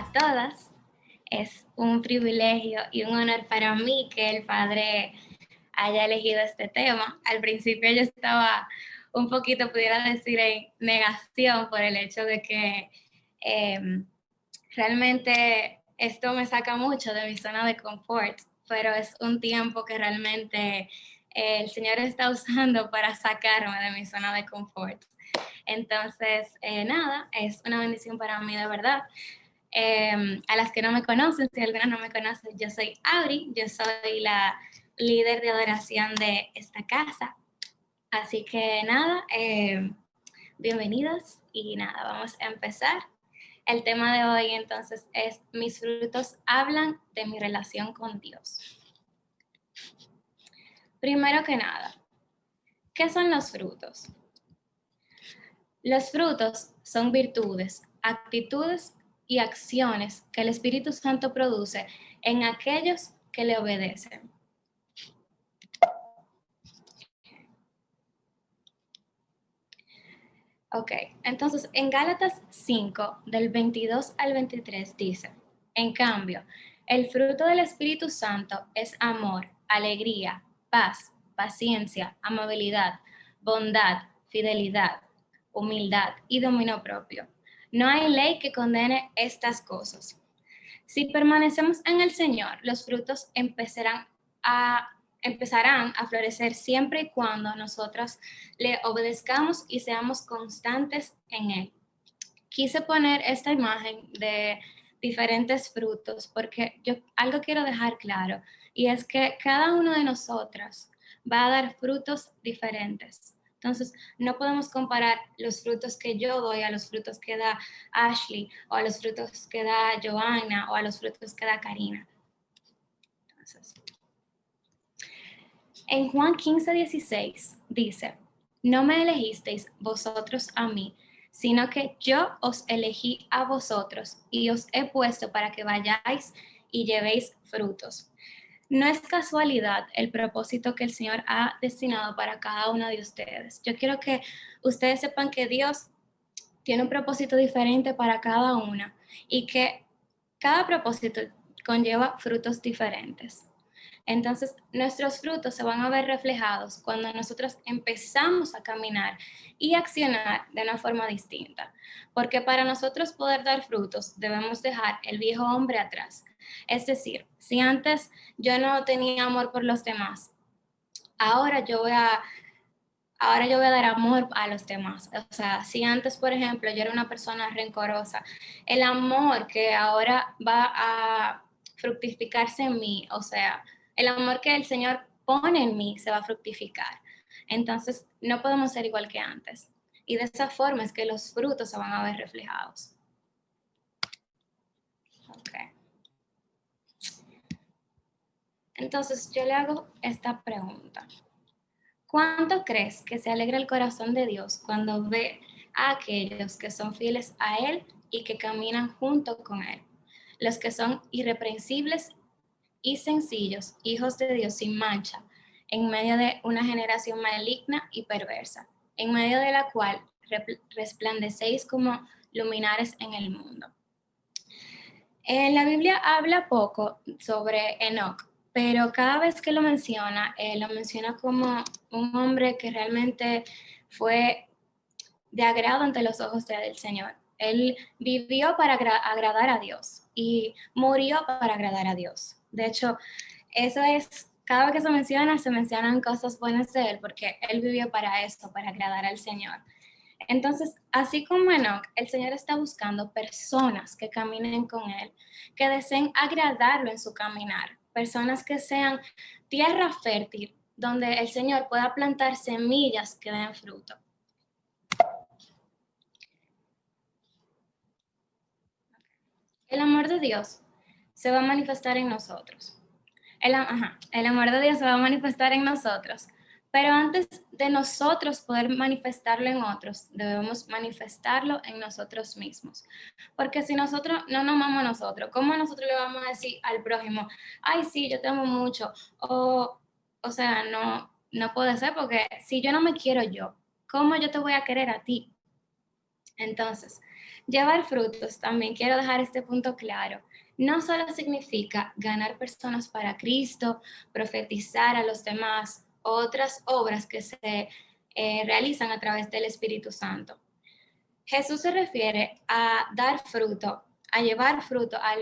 a todas. Es un privilegio y un honor para mí que el Padre haya elegido este tema. Al principio yo estaba un poquito, pudiera decir, en negación por el hecho de que realmente esto me saca mucho de mi zona de confort, pero es un tiempo que realmente el Señor está usando para sacarme de mi zona de confort. Entonces, nada, es una bendición para mí de verdad. A las que no me conocen, si algunas no me conocen, yo soy Auri, yo soy la líder de adoración de esta casa. Así que nada, bienvenidos y nada, vamos a empezar. El tema de hoy entonces es: mis frutos hablan de mi relación con Dios. Primero que nada, ¿qué son los frutos? Los frutos son virtudes, actitudes y acciones que el Espíritu Santo produce en aquellos que le obedecen. Ok, entonces en Gálatas 5, del 22 al 23 dice: en cambio, el fruto del Espíritu Santo es amor, alegría, paz, paciencia, amabilidad, bondad, fidelidad, humildad y dominio propio. No hay ley que condene estas cosas. Si permanecemos en el Señor, los frutos empezarán a florecer siempre y cuando nosotros le obedezcamos y seamos constantes en Él. Quise poner esta imagen de diferentes frutos porque yo algo quiero dejar claro, y es que cada uno de nosotras va a dar frutos diferentes. Entonces, no podemos comparar los frutos que yo doy a los frutos que da Ashley, o a los frutos que da Joanna, o a los frutos que da Karina. Entonces, en Juan 15:16 dice: no me elegisteis vosotros a mí, sino que yo os elegí a vosotros y os he puesto para que vayáis y llevéis frutos. No es casualidad el propósito que el Señor ha destinado para cada una de ustedes. Yo quiero que ustedes sepan que Dios tiene un propósito diferente para cada una y que cada propósito conlleva frutos diferentes. Entonces, nuestros frutos se van a ver reflejados cuando nosotros empezamos a caminar y accionar de una forma distinta. Porque para nosotros poder dar frutos, debemos dejar el viejo hombre atrás. Es decir, si antes yo no tenía amor por los demás, ahora yo voy a dar amor a los demás. O sea, si antes, por ejemplo, yo era una persona rencorosa, el amor que ahora va a fructificarse en mí, o sea, el amor que el Señor pone en mí se va a fructificar. Entonces, no podemos ser igual que antes. Y de esa forma es que los frutos se van a ver reflejados. Okay. Entonces, yo le hago esta pregunta: ¿cuánto crees que se alegra el corazón de Dios cuando ve a aquellos que son fieles a Él y que caminan junto con Él? Los que son irreprensibles y sencillos, hijos de Dios sin mancha, en medio de una generación maligna y perversa, en medio de la cual resplandecéis como luminares en el mundo. En la Biblia habla poco sobre Enoc, pero cada vez que lo menciona como un hombre que realmente fue de agrado ante los ojos del Señor. Él vivió para agradar a Dios y murió para agradar a Dios. De hecho, eso es, cada vez que se mencionan cosas buenas de él, porque él vivió para eso, para agradar al Señor. Entonces, así como Enoch, el Señor está buscando personas que caminen con Él, que deseen agradarlo en su caminar, personas que sean tierra fértil, donde el Señor pueda plantar semillas que den fruto. El amor de Dios se va a manifestar en nosotros. El amor de Dios se va a manifestar en nosotros. Pero antes de nosotros poder manifestarlo en otros, debemos manifestarlo en nosotros mismos. Porque si nosotros no nos amamos a nosotros, ¿cómo nosotros le vamos a decir al prójimo: ay, sí, yo te amo mucho? O sea, no puede ser, porque si yo no me quiero yo, ¿cómo yo te voy a querer a ti? Entonces, llevar frutos, también quiero dejar este punto claro. No solo significa ganar personas para Cristo, profetizar a los demás, otras obras que se realizan a través del Espíritu Santo. Jesús se refiere a dar fruto, a llevar fruto a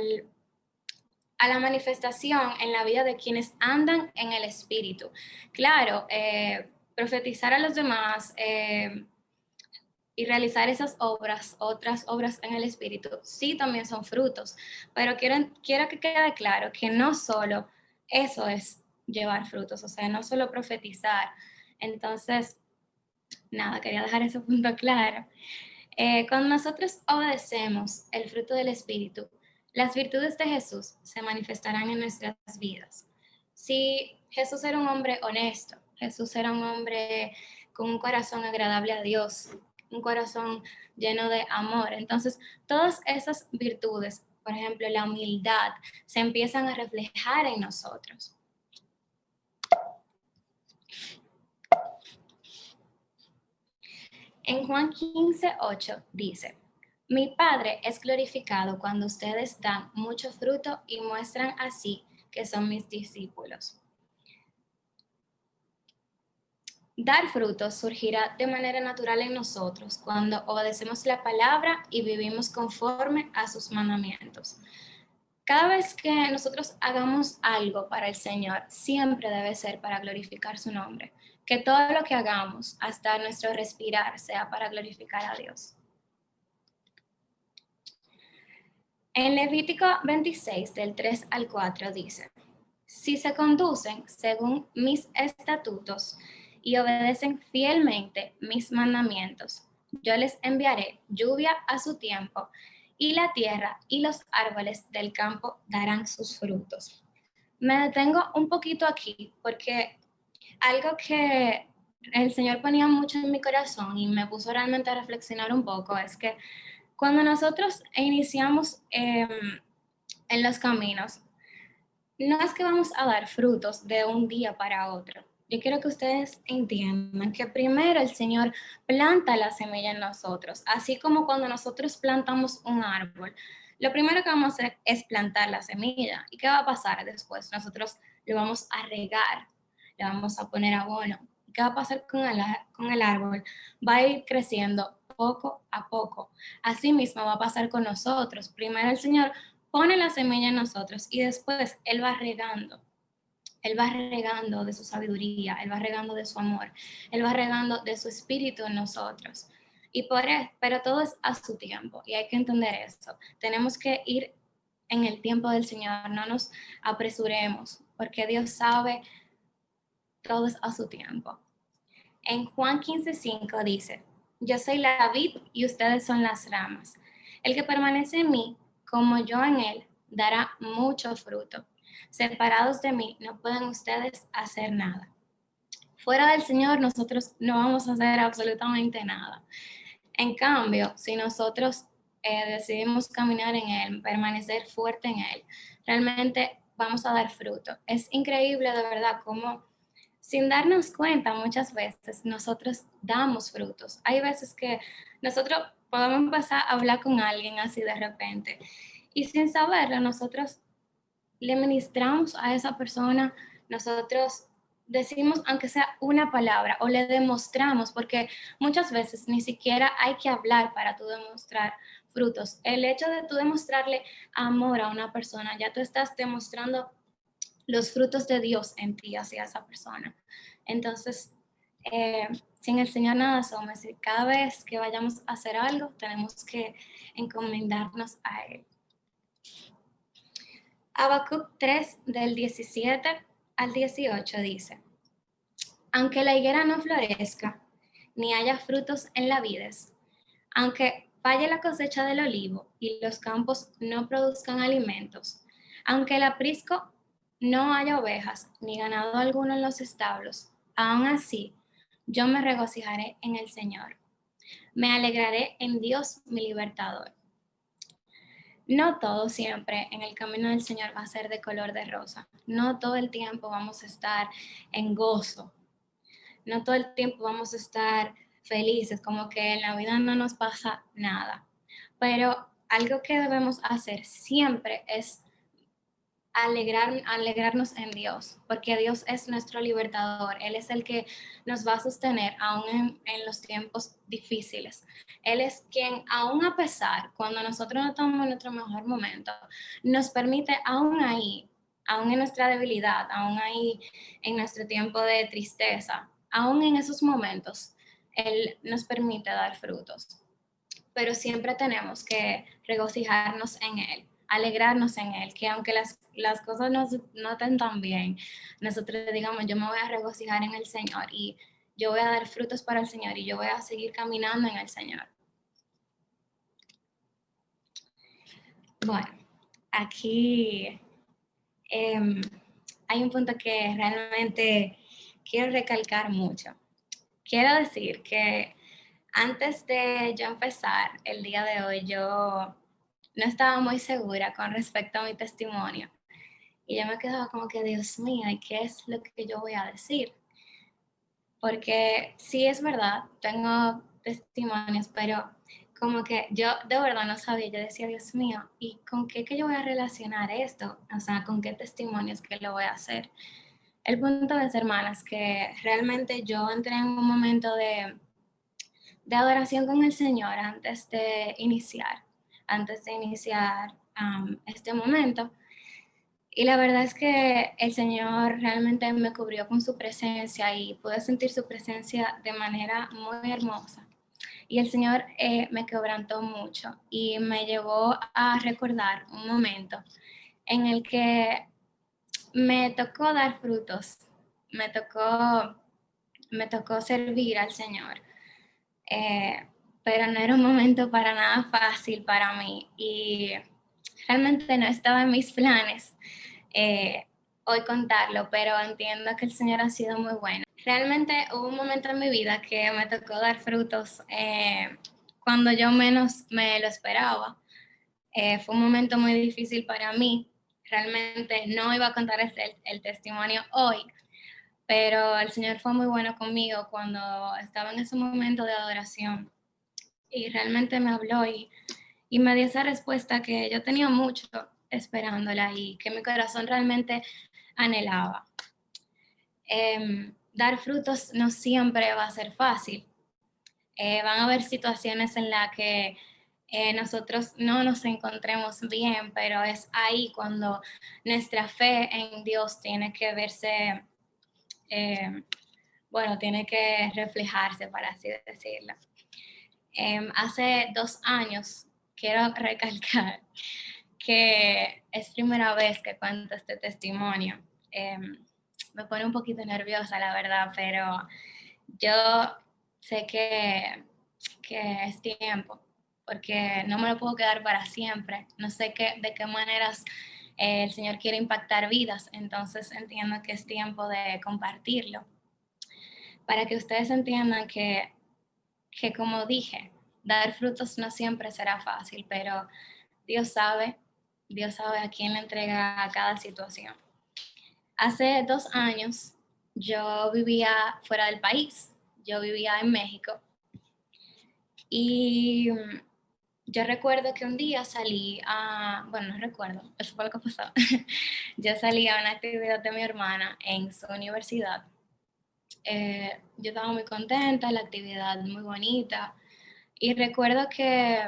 la manifestación en la vida de quienes andan en el Espíritu. Claro, profetizar a los demás y realizar esas obras, otras obras en el Espíritu, sí también son frutos, pero quiero que quede claro que no solo eso es llevar frutos, o sea, no solo profetizar. Entonces, nada, quería dejar ese punto claro. Cuando nosotros obedecemos el fruto del Espíritu, las virtudes de Jesús se manifestarán en nuestras vidas. Si Jesús era un hombre honesto, Jesús era un hombre con un corazón agradable a Dios, un corazón lleno de amor, entonces todas esas virtudes, por ejemplo, la humildad, se empiezan a reflejar en nosotros. En Juan 15:8 dice, mi Padre es glorificado cuando ustedes dan mucho fruto y muestran así que son mis discípulos. Dar frutos surgirá de manera natural en nosotros cuando obedecemos la palabra y vivimos conforme a sus mandamientos. Cada vez que nosotros hagamos algo para el Señor, siempre debe ser para glorificar su nombre. Que todo lo que hagamos, hasta nuestro respirar, sea para glorificar a Dios. En Levítico 26, del 3 al 4 dice, si se conducen según mis estatutos y obedecen fielmente mis mandamientos, yo les enviaré lluvia a su tiempo y la tierra y los árboles del campo darán sus frutos. Me detengo un poquito aquí porque algo que el Señor ponía mucho en mi corazón y me puso realmente a reflexionar un poco es que cuando nosotros iniciamos en los caminos, no es que vamos a dar frutos de un día para otro. Yo quiero que ustedes entiendan que primero el Señor planta la semilla en nosotros, así como cuando nosotros plantamos un árbol. Lo primero que vamos a hacer es plantar la semilla. ¿Y qué va a pasar después? Nosotros lo vamos a regar, le vamos a poner abono. ¿Y qué va a pasar con el árbol? Va a ir creciendo poco a poco. Así mismo va a pasar con nosotros. Primero el Señor pone la semilla en nosotros y después Él va regando. Él va regando de su sabiduría, Él va regando de su amor, Él va regando de su espíritu en nosotros. Pero todo es a su tiempo y hay que entender eso. Tenemos que ir en el tiempo del Señor, no nos apresuremos, porque Dios sabe todo es a su tiempo. En Juan 15:5 dice, yo soy la vid y ustedes son las ramas. El que permanece en mí, como yo en él, dará mucho fruto. Separados de mí, no pueden ustedes hacer nada. Fuera del Señor, nosotros no vamos a hacer absolutamente nada. En cambio, si nosotros decidimos caminar en Él, permanecer fuerte en Él, realmente vamos a dar fruto. Es increíble de verdad cómo sin darnos cuenta muchas veces nosotros damos frutos. Hay veces que nosotros podemos empezar a hablar con alguien así de repente y sin saberlo nosotros le ministramos a esa persona, nosotros decimos aunque sea una palabra o le demostramos, porque muchas veces ni siquiera hay que hablar para tú demostrar frutos. El hecho de tú demostrarle amor a una persona, ya tú estás demostrando los frutos de Dios en ti hacia esa persona. Entonces, sin el Señor nada somos. Y cada vez que vayamos a hacer algo, tenemos que encomendarnos a Él. Habacuc 3, del 17 al 18 dice, aunque la higuera no florezca, ni haya frutos en la vides, aunque falle la cosecha del olivo y los campos no produzcan alimentos, aunque el aprisco no haya ovejas ni ganado alguno en los establos, aún así yo me regocijaré en el Señor. Me alegraré en Dios mi libertador. No todo siempre en el camino del Señor va a ser de color de rosa. No todo el tiempo vamos a estar en gozo. No todo el tiempo vamos a estar felices, como que en la vida no nos pasa nada. Pero algo que debemos hacer siempre es alegrarnos en Dios, porque Dios es nuestro libertador, Él es el que nos va a sostener aún en los tiempos difíciles. Él es quien, aún a pesar, cuando nosotros no estamos en nuestro mejor momento, nos permite aún ahí, aún en nuestra debilidad, aún ahí en nuestro tiempo de tristeza, aún en esos momentos, Él nos permite dar frutos, pero siempre tenemos que regocijarnos en Él, alegrarnos en Él, que aunque las cosas no estén tan bien, nosotros digamos, yo me voy a regocijar en el Señor y yo voy a dar frutos para el Señor y yo voy a seguir caminando en el Señor. Bueno, aquí hay un punto que realmente quiero recalcar mucho. Quiero decir que antes de yo empezar el día de hoy, yo no estaba muy segura con respecto a mi testimonio. Y yo me quedaba como que, Dios mío, ¿y qué es lo que yo voy a decir? Porque sí es verdad, tengo testimonios, pero como que yo de verdad no sabía, yo decía, Dios mío, ¿y con qué que yo voy a relacionar esto? O sea, ¿con qué testimonios que lo voy a hacer? El punto es, hermanas, que realmente yo entré en un momento de adoración con el Señor antes de iniciar este momento. Y la verdad es que el Señor realmente me cubrió con su presencia y pude sentir su presencia de manera muy hermosa. Y el Señor me quebrantó mucho y me llevó a recordar un momento en el que me tocó dar frutos, me tocó, me tocó servir al Señor. Eh, pero no era un momento para nada fácil para mí y realmente no estaba en mis planes eh, hoy contarlo, pero entiendo que el Señor ha sido muy bueno. Realmente hubo un momento en mi vida que me tocó dar frutos cuando yo menos me lo esperaba. Fue un momento muy difícil para mí. Realmente no iba a contar el testimonio hoy, pero el Señor fue muy bueno conmigo cuando estaba en ese momento de adoración y realmente me habló y me dio esa respuesta que yo tenía mucho esperándola y que mi corazón realmente anhelaba. Dar frutos no siempre va a ser fácil. Van a haber situaciones en las que nosotros no nos encontremos bien, pero es ahí cuando nuestra fe en Dios tiene que verse, eh, bueno, tiene que reflejarse, para así decirlo. Hace 2 años, quiero recalcar que es primera vez que cuento este testimonio. Me pone un poquito nerviosa, la verdad, pero yo sé que es tiempo, porque no me lo puedo quedar para siempre. No sé de qué maneras el Señor quiere impactar vidas, entonces entiendo que es tiempo de compartirlo, para que ustedes entiendan que como dije, dar frutos no siempre será fácil, pero Dios sabe, Dios sabe a quién le entrega a cada situación. Hace 2 años yo vivía fuera del país, yo vivía en México y yo recuerdo que un día salí bueno, no recuerdo, eso fue lo que pasó. Yo salí a una actividad de mi hermana en su universidad. Yo estaba muy contenta, la actividad muy bonita y recuerdo que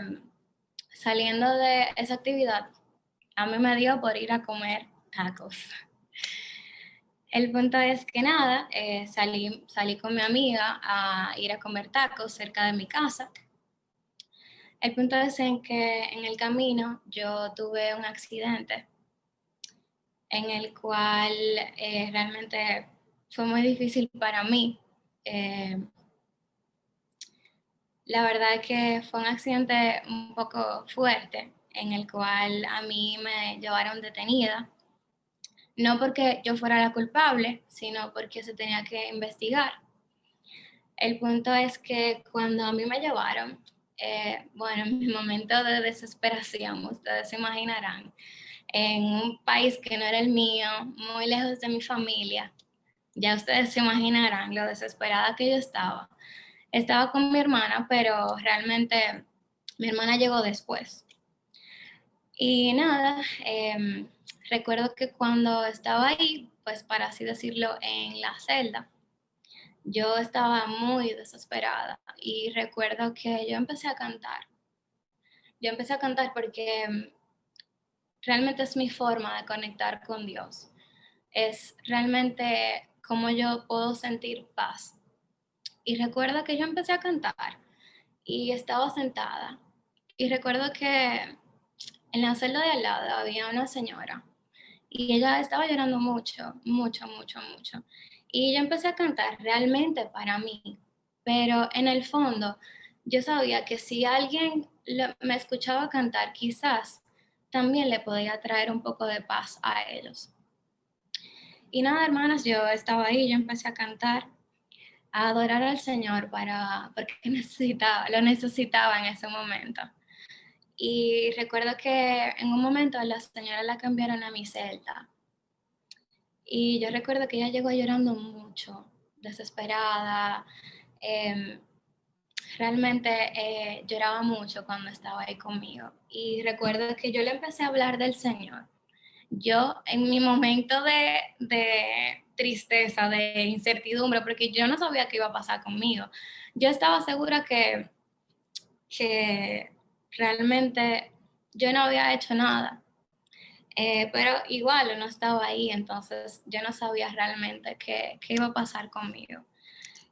saliendo de esa actividad, a mí me dio por ir a comer tacos. El punto es que nada, salí con mi amiga a ir a comer tacos cerca de mi casa. El punto es en que en el camino yo tuve un accidente en el cual realmente fue muy difícil para mí. Eh, la verdad es que fue un accidente un poco fuerte en el cual a mí me llevaron detenida. No porque yo fuera la culpable, sino porque se tenía que investigar. El punto es que cuando a mí me llevaron, bueno, en mi momento de desesperación, ustedes se imaginarán, en un país que no era el mío, muy lejos de mi familia, ya ustedes se imaginarán lo desesperada que yo estaba. Estaba con mi hermana, pero realmente mi hermana llegó después. Y nada, recuerdo que cuando estaba ahí, pues para así decirlo, en la celda, yo estaba muy desesperada y recuerdo que yo empecé a cantar. Yo empecé a cantar porque realmente es mi forma de conectar con Dios. Es realmente como yo puedo sentir paz. Y recuerdo que yo empecé a cantar y estaba sentada. Y recuerdo que en la celda de al lado había una señora y ella estaba llorando mucho, mucho, mucho, mucho. Y yo empecé a cantar realmente para mí, pero en el fondo yo sabía que si alguien me escuchaba cantar, quizás también le podía traer un poco de paz a ellos. Y nada, hermanas, yo estaba ahí, yo empecé a cantar, a adorar al Señor porque lo necesitaba en ese momento. Y recuerdo que en un momento a la señora la cambiaron a mi celda. Y yo recuerdo que ella llegó llorando mucho, desesperada. eh, Realmente lloraba mucho cuando estaba ahí conmigo. Y recuerdo que yo le empecé a hablar del Señor. Yo en mi momento de tristeza, de incertidumbre, porque yo no sabía qué iba a pasar conmigo. Yo estaba segura que realmente yo no había hecho nada. Pero igual uno estaba ahí, entonces yo no sabía realmente qué iba a pasar conmigo.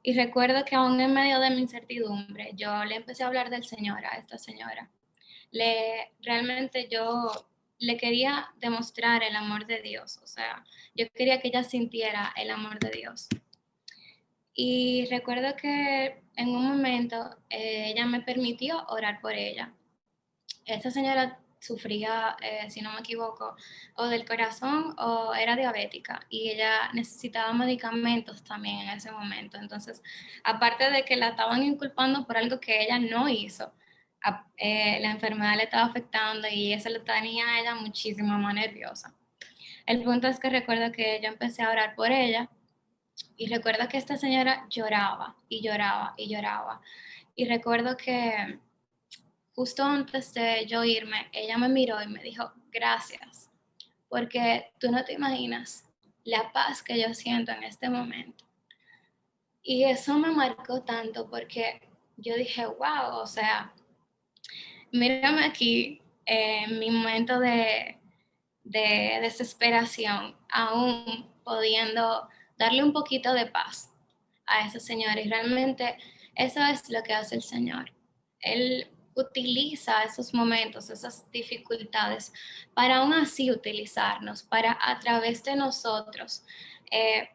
Y recuerdo que aún en medio de mi incertidumbre, yo le empecé a hablar del Señor a esta señora. Realmente yo le quería demostrar el amor de Dios, o sea, yo quería que ella sintiera el amor de Dios. Y recuerdo que en un momento ella me permitió orar por ella. Esa señora sufría, si no me equivoco, o del corazón o era diabética y ella necesitaba medicamentos también en ese momento. Entonces, aparte de que la estaban inculpando por algo que ella no hizo, la enfermedad le estaba afectando y eso le tenía a ella muchísimo más nerviosa. El punto es que recuerdo que yo empecé a orar por ella y recuerdo que esta señora lloraba y lloraba y lloraba. Y recuerdo que justo antes de yo irme, ella me miró y me dijo, gracias, porque tú no te imaginas la paz que yo siento en este momento. Y eso me marcó tanto porque yo dije, wow, o sea, mírame aquí en mi momento de desesperación, aún pudiendo darle un poquito de paz a esa señora. Y realmente eso es lo que hace el Señor. Él utiliza esos momentos, esas dificultades, para aún así utilizarnos, para a través de nosotros eh,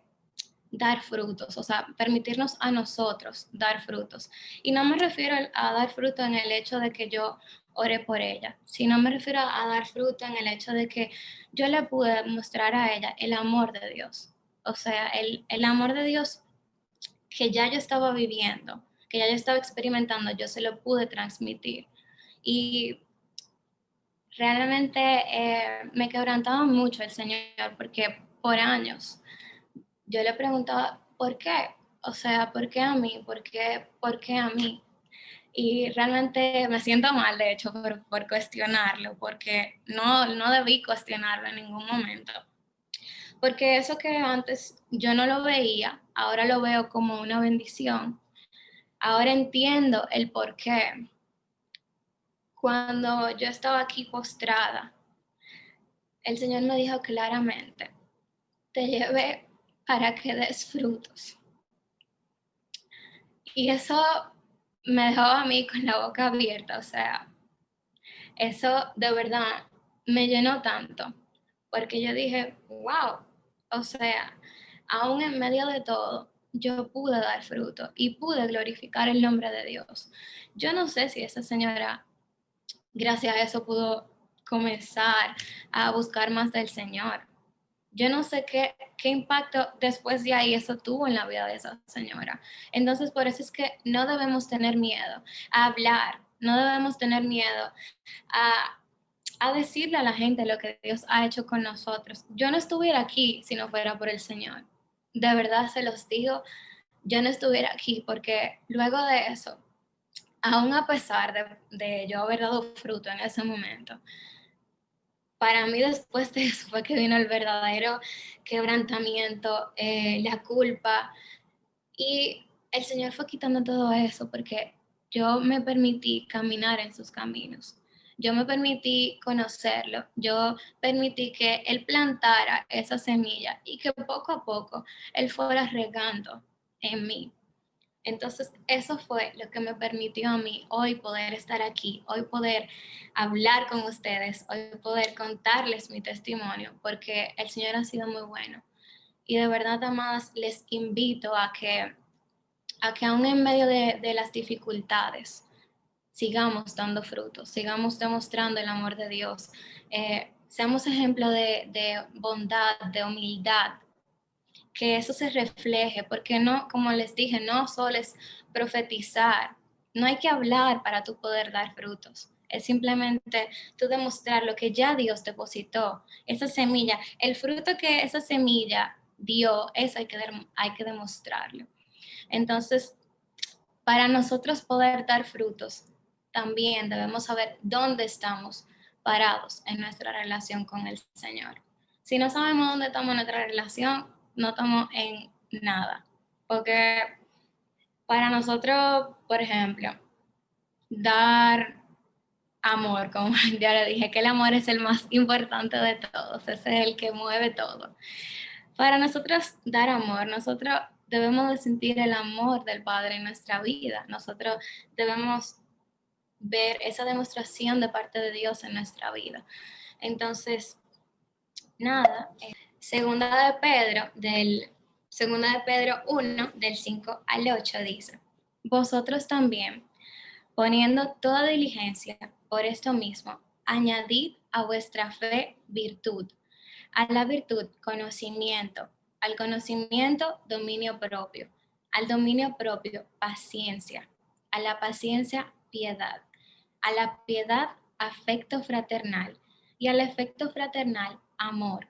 dar frutos, o sea, permitirnos a nosotros dar frutos. Y no me refiero a dar fruto en el hecho de que yo ore por ella, sino me refiero a dar fruto en el hecho de que yo le pude mostrar a ella el amor de Dios. O sea, el amor de Dios que ya yo estaba viviendo, que ya yo estaba experimentando, yo se lo pude transmitir. Y realmente me quebrantaba mucho el Señor porque por años yo le preguntaba, ¿por qué? O sea, ¿por qué a mí? ¿Por qué a mí? Y realmente me siento mal, de hecho, por cuestionarlo, porque no debí cuestionarlo en ningún momento. Porque eso que antes yo no lo veía, ahora lo veo como una bendición. Ahora entiendo el por qué. Cuando yo estaba aquí postrada, el Señor me dijo claramente, te llevé para que des frutos. Y eso me dejó a mí con la boca abierta, o sea, eso de verdad me llenó tanto, porque yo dije, wow, o sea, aún en medio de todo, yo pude dar fruto y pude glorificar el nombre de Dios. Yo no sé si esa señora, gracias a eso, pudo comenzar a buscar más del Señor. Yo no sé qué impacto después de ahí eso tuvo en la vida de esa señora. Entonces, por eso es que no debemos tener miedo a hablar, no debemos tener miedo a, a decirle a la gente lo que Dios ha hecho con nosotros. Yo no estuviera aquí si no fuera por el Señor. De verdad se los digo, yo no estuviera aquí, porque luego de eso, aún a pesar de yo haber dado fruto en ese momento, para mí después de eso fue que vino el verdadero quebrantamiento, la culpa, y el Señor fue quitando todo eso porque yo me permití caminar en sus caminos. Yo me permití conocerlo, yo permití que Él plantara esa semilla y que poco a poco Él fuera regando en mí. Entonces, eso fue lo que me permitió a mí hoy poder estar aquí, hoy poder hablar con ustedes, hoy poder contarles mi testimonio, porque el Señor ha sido muy bueno. Y de verdad, amadas, les invito a que aún en medio de las dificultades sigamos dando frutos, sigamos demostrando el amor de Dios, seamos ejemplo de bondad, de humildad, que eso se refleje, porque no, como les dije, no solo es profetizar, no hay que hablar para tú poder dar frutos. Es simplemente tú demostrar lo que ya Dios depositó, esa semilla, el fruto que esa semilla dio, eso hay que demostrarlo. Entonces, para nosotros poder dar frutos, también debemos saber dónde estamos parados en nuestra relación con el Señor. Si no sabemos dónde estamos en nuestra relación, no estamos en nada. Porque para nosotros, por ejemplo, dar amor, como ya le dije, que el amor es el más importante de todos, ese es el que mueve todo. Para nosotros dar amor, nosotros debemos de sentir el amor del Padre en nuestra vida. Nosotros debemos ver esa demostración de parte de Dios en nuestra vida. Entonces, nada, segunda de Pedro 1, del 5 al 8 dice, vosotros también, poniendo toda diligencia por esto mismo, añadid a vuestra fe virtud, a la virtud conocimiento, al conocimiento dominio propio, al dominio propio paciencia, a la paciencia piedad, a la piedad afecto fraternal y al afecto fraternal amor.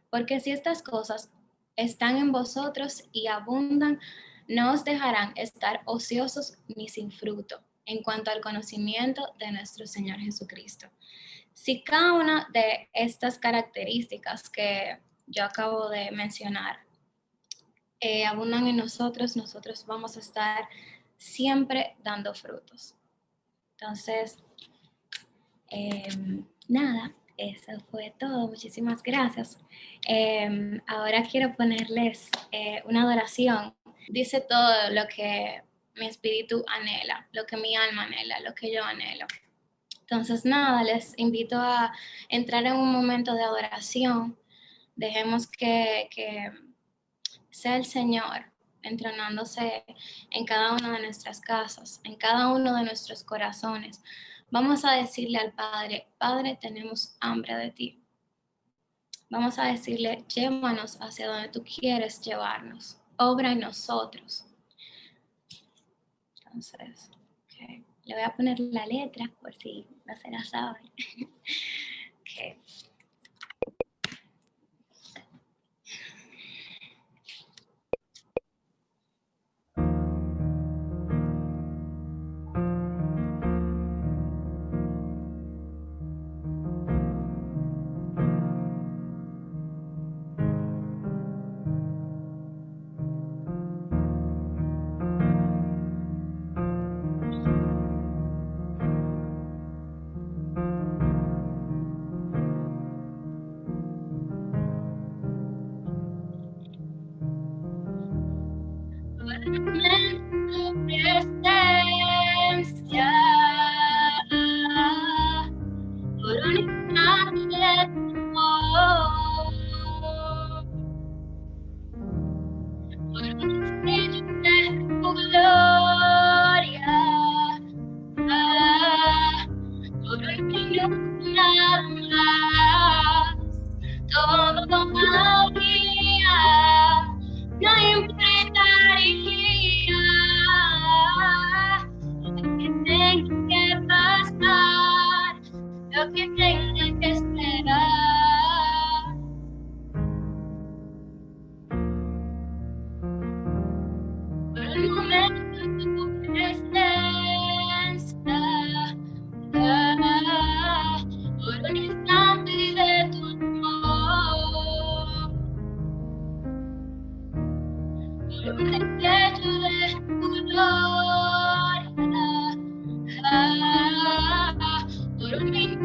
Porque si estas cosas están en vosotros y abundan, no os dejarán estar ociosos ni sin fruto en cuanto al conocimiento de nuestro Señor Jesucristo. Si cada una de estas características que yo acabo de mencionar abundan en nosotros, nosotros vamos a estar siempre dando frutos. Entonces, nada, eso fue todo. Muchísimas gracias. Ahora quiero ponerles una adoración. Dice todo lo que mi espíritu anhela, lo que mi alma anhela, lo que yo anhelo. Entonces, nada, les invito a entrar en un momento de adoración. Dejemos que sea el Señor entrenándose en cada una de nuestras casas, en cada uno de nuestros corazones. Vamos a decirle al Padre, Padre, tenemos hambre de ti. Vamos a decirle, llévanos hacia donde tú quieres llevarnos. Obra en nosotros. Entonces, okay. Le voy a poner la letra por si no se la saben. Okay.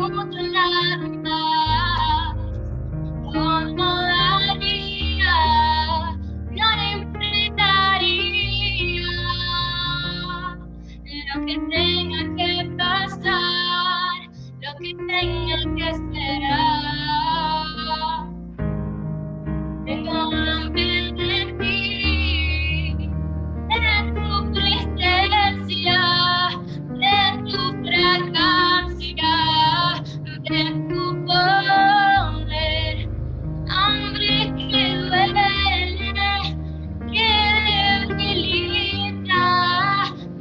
mucho nada más. Como daría, no importaría lo que tenga que pasar, lo que tenga que esperar. Tengo hambre de ti, de tu presencia, de tu fragancia, de tu poder. Hambre que duele, que debilita,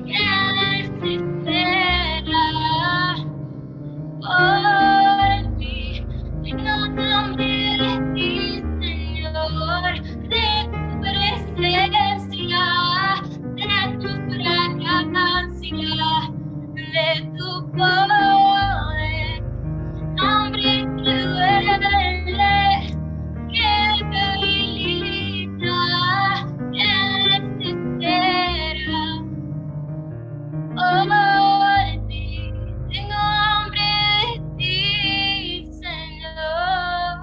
que desespera. Por ti, tengo hambre de ti, Señor, de tu presencia, de tu fragancia, de tu poder. Hambre que duele, que debilita, que desespera. Por ti, tengo hambre de ti, Señor.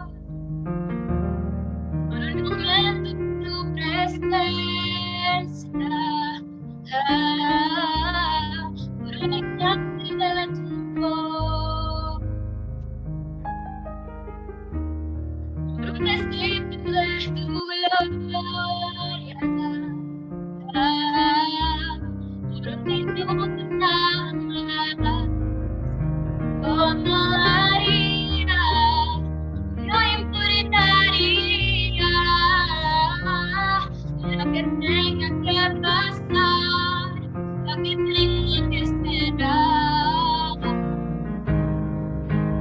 Por un momento tu presencia, por el instante de tu voz. Por un besito de tu gloria, por un minuto nada más. Como daría, no importaría lo que tenga que pasar, lo que tenga que esperar.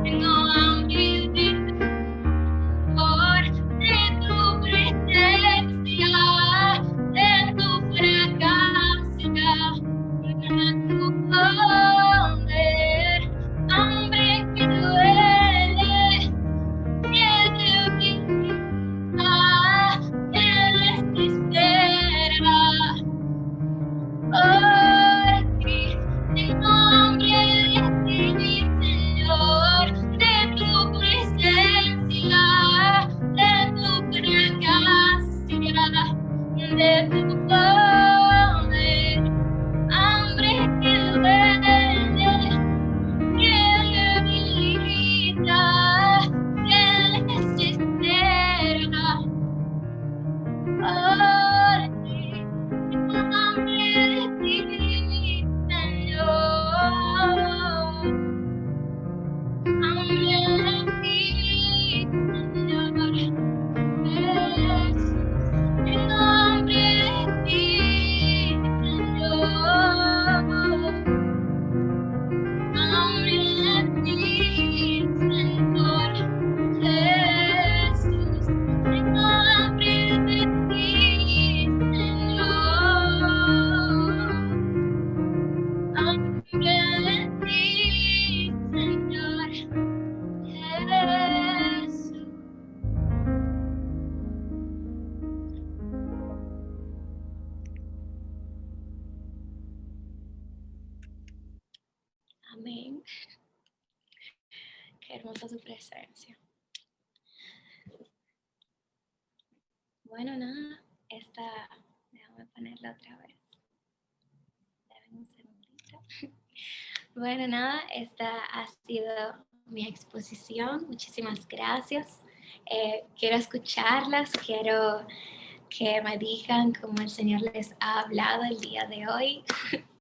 Tengo hambre de tu presencia, de tu fragancia, de tu poder. Hambre que duele, que debilita, que desespera. Por ti, tengo hambre de ti, Señor, de tu presencia, de tu fragancia, de tu poder. Hambre que duele, que debilita, que desespera. Por ti, tengo hambre de ti, Señor. Hambre de ti, Señor. Jesús, tengo hambre de ti, Señor. Hambre de ti, Señor. Jesús, tengo hambre de ti, Señor. Hambre de ti, Señor. Jesús. Amén. Qué hermosa su presencia. Bueno, nada, déjame ponerla otra vez. Dame un segundito. Bueno, nada, esta ha sido mi exposición. Muchísimas gracias. Quiero escucharlas, quiero que me digan cómo el Señor les ha hablado el día de hoy.